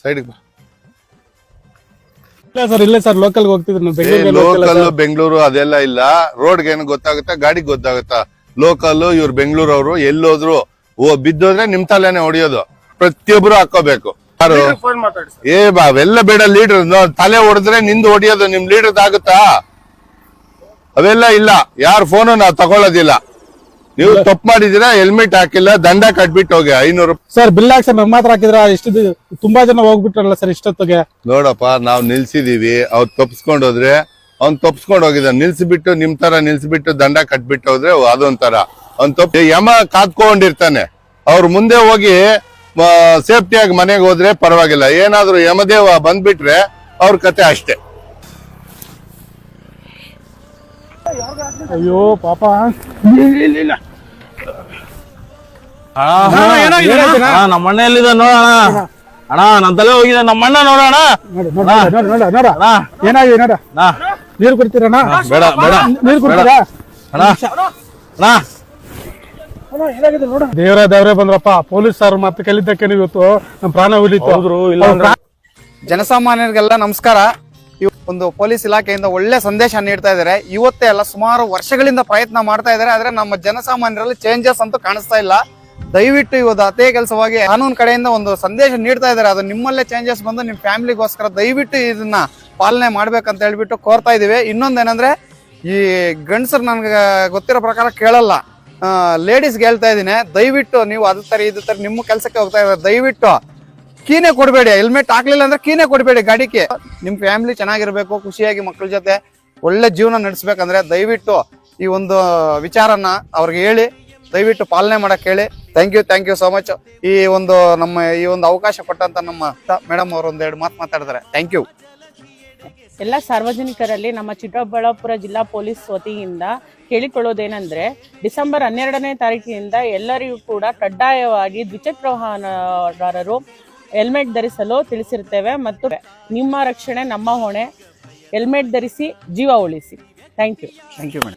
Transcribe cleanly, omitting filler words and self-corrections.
ಸೈಡ್ಗೆ ಬಾ. ಇಲ್ಲ ಸರ್ ಲೋಕಲ್ ಹೋಗ್ತಿದ್ರು ಲೋಕಲ್ ಬೆಂಗಳೂರು ಅದೆಲ್ಲ ಇಲ್ಲ. ರೋಡ್ಗೆ ಏನು ಗೊತ್ತಾಗುತ್ತಾ, ಗಾಡಿಗೆ ಗೊತ್ತಾಗುತ್ತಾ? ಲೋಕಲ್ ಇವ್ರು ಬೆಂಗಳೂರು ಅವರು ಎಲ್ಲೋದ್ರು ಬಿದ್ದೋದ್ರೆ ನಿಮ್ ತಲೆನೆ ಹೊಡಿಯೋದು. ಪ್ರತಿಯೊಬ್ರು ಹಾಕೋಬೇಕು. ಅವೆಲ್ಲ ಬೇಡ. ಲೀಡರ್ ತಲೆ ಹೊಡೆದ್ರೆ ನಿಂದು ಹೊಡಿಯೋದು, ನಿಮ್ ಲೀಡರ್ ಆಗುತ್ತಾ? ಅವೆಲ್ಲ ಇಲ್ಲ. ಯಾರ ಫೋನು ನಾವು ತಗೊಳ್ಳೋದಿಲ್ಲ. ನೀವು ತಪ್ಪು ಮಾಡಿದೀರಾ, ಹೆಲ್ಮೆಟ್ ಹಾಕಿಲ್ಲ, ದಂಡ ಕಟ್ಬಿಟ್ಟು ಹೋಗಿ 500 ಸರ್. ಬಿಲ್ ಹಾಕಿ ಸರ್ ಮಾತ್ರ ಹಾಕಿದ್ರ ಇಷ್ಟು ತುಂಬಾ ಜನ ಹೋಗ್ಬಿಟ್ರಲ್ಲ ಸರ್ ಇಷ್ಟೊತ್ತಿಗೆ. ನೋಡಪ್ಪ, ನಾವು ನಿಲ್ಸಿದೀವಿ. ಅವ್ರು ತಪ್ಸ್ಕೊಂಡ್ ಹೋದ್ರೆ ಅವ್ನ್ ತಪ್ಸ್ಕೊಂಡ್ ಹೋಗಿದ. ನಿಲ್ಸಿಬಿಟ್ಟು ನಿಮ್ ತರ ನಿಲ್ಸಿಬಿಟ್ಟು ದಂಡ ಕಟ್ಬಿಟ್ಟು ಹೋದ್ರೆ ಅದೊಂಥರ. ಅವ್ನ್ ತಪ್ಪು ಯಮ ಕಾದ್ಕೊಂಡಿರ್ತಾನೆ. ಅವ್ರ ಮುಂದೆ ಹೋಗಿ ಸೇಫ್ಟಿಯಾಗಿ ಮನೆಗೆ ಹೋದ್ರೆ ಪರವಾಗಿಲ್ಲ. ಏನಾದ್ರು ಯಮದೇವ ಬಂದ್ಬಿಟ್ರೆ ಅವ್ರ ಕತೆ ಅಷ್ಟೇ. ಅಯ್ಯೋ ಪಾಪ. ನಮ್ಮ ಅಣ್ಣ ಎಲ್ಲಿದ ನೋಡೋಣ. ಅಣ್ಣ ನನ್ ತಲೆ ಹೋಗಿದೆ. ನಮ್ಮ ಅಣ್ಣ ನೋಡೋಣ. ಏನಾಗಿದೆ ನೋಡ. ನೀರು ಕುಡ್ತೀರಣ್ಣ? ಬೇಡ ಬೇಡ. ನೀರು ಕುಡ್ತೀರಾ? ದೇವ್ರೇ ಬಂದ್ರಪ್ಪ. ಪೊಲೀಸ್ ಸರ್ ಮತ್ತೆ ಕಲಿದ್ದಕ್ಕೆ ನೀವು ಇವತ್ತು ನಮ್ಮ ಪ್ರಾಣ ಉಳಿತು. ಜನಸಾಮಾನ್ಯರಿಗೆಲ್ಲ ನಮಸ್ಕಾರ. ಒಂದು ಪೊಲೀಸ್ ಇಲಾಖೆಯಿಂದ ಒಳ್ಳೆ ಸಂದೇಶ ನೀಡ್ತಾ ಇದ್ದಾರೆ. ಇವತ್ತೇ ಅಲ್ಲ, ಸುಮಾರು ವರ್ಷಗಳಿಂದ ಪ್ರಯತ್ನ ಮಾಡ್ತಾ ಇದ್ದಾರೆ. ಆದ್ರೆ ನಮ್ಮ ಜನಸಾಮಾನ್ಯರಲ್ಲಿ ಚೇಂಜಸ್ ಅಂತೂ ಕಾಣಿಸ್ತಾ ಇಲ್ಲ. ದಯವಿಟ್ಟು ಇವತ್ತು ಅದೇ ಕೆಲಸವಾಗಿ ಕಾನೂನು ಕಡೆಯಿಂದ ಒಂದು ಸಂದೇಶ ನೀಡ್ತಾ ಇದ್ದಾರೆ. ಅದು ನಿಮ್ಮಲ್ಲೇ ಚೇಂಜಸ್ ಬಂದು ನಿಮ್ಮ ಫ್ಯಾಮಿಲಿಗೋಸ್ಕರ ದಯವಿಟ್ಟು ಇದನ್ನ ಪಾಲನೆ ಮಾಡ್ಬೇಕಂತ ಹೇಳ್ಬಿಟ್ಟು ಕೋರ್ತಾ ಇದೀವಿ. ಇನ್ನೊಂದೇನಂದ್ರೆ, ಈ ಗಂಡಸರು ನನ್ಗೆ ಗೊತ್ತಿರೋ ಪ್ರಕಾರ ಕೇಳಲ್ಲ, ಲೇಡೀಸ್ಗೆ ಹೇಳ್ತಾ ಇದೀನಿ, ದಯವಿಟ್ಟು ನೀವು ಅದು ತರ ಇದು ತರ ನಿಮ್ಮ ಕೆಲಸಕ್ಕೆ ಹೋಗ್ತಾ ಇದ್ದಾರೆ, ದಯವಿಟ್ಟು ಕೀನೇ ಕೊಡಬೇಡಿ. ಹೆಲ್ಮೆಟ್ ಹಾಕ್ಲಿಲ್ಲ ಅಂದ್ರೆ ಕೀನೇ ಕೊಡಬೇಡಿ ಗಾಡಿಗೆ. ನಿಮ್ ಫ್ಯಾಮಿಲಿ ಚೆನ್ನಾಗಿರ್ಬೇಕು, ಖುಷಿಯಾಗಿ ಮಕ್ಕಳ ಜೊತೆ ಒಳ್ಳೆ ಜೀವನ ನಡೆಸ್ಬೇಕಂದ್ರೆ ದಯವಿಟ್ಟು ಈ ಒಂದು ವಿಚಾರನ ಅವ್ರಿಗೆ ಹೇಳಿ ದಯವಿಟ್ಟು ಪಾಲನೆ ಮಾಡಕ್ ಹೇಳಿ. Thank you so much. ಈ ಒಂದು ಅವಕಾಶ ಕೊಟ್ಟಂತ ನಮ್ಮ ಮೇಡಮ್ ಅವರು ಒಂದೆರಡು ಮಾತು ಮಾತಾಡಿದ್ದಾರೆ. Thank you. ಎಲ್ಲ ಸಾರ್ವಜನಿಕರಲ್ಲಿ ನಮ್ಮ ಚಿಕ್ಕಬಳ್ಳಾಪುರ ಜಿಲ್ಲಾ ಪೊಲೀಸ್ ವತಿಯಿಂದ ಕೇಳಿಕೊಳ್ಳೋದೇನೆಂದ್ರೆ, ಡಿಸೆಂಬರ್ 12ನೇ ತಾರೀಕಿನಿಂದ ಎಲ್ಲರಿಗೂ ಕೂಡ ಕಡ್ಡಾಯವಾಗಿ ದ್ವಿಚಕ್ರ ವಾಹನದಾರರು ಹೆಲ್ಮೆಟ್ ಧರಿಸಲು ತಿಳಿಸಿರ್ತೇವೆ. ಮತ್ತು ನಿಮ್ಮ ರಕ್ಷಣೆ ನಮ್ಮ ಹೊಣೆ. ಹೆಲ್ಮೆಟ್ ಧರಿಸಿ, ಜೀವ ಉಳಿಸಿ. Thank you madam.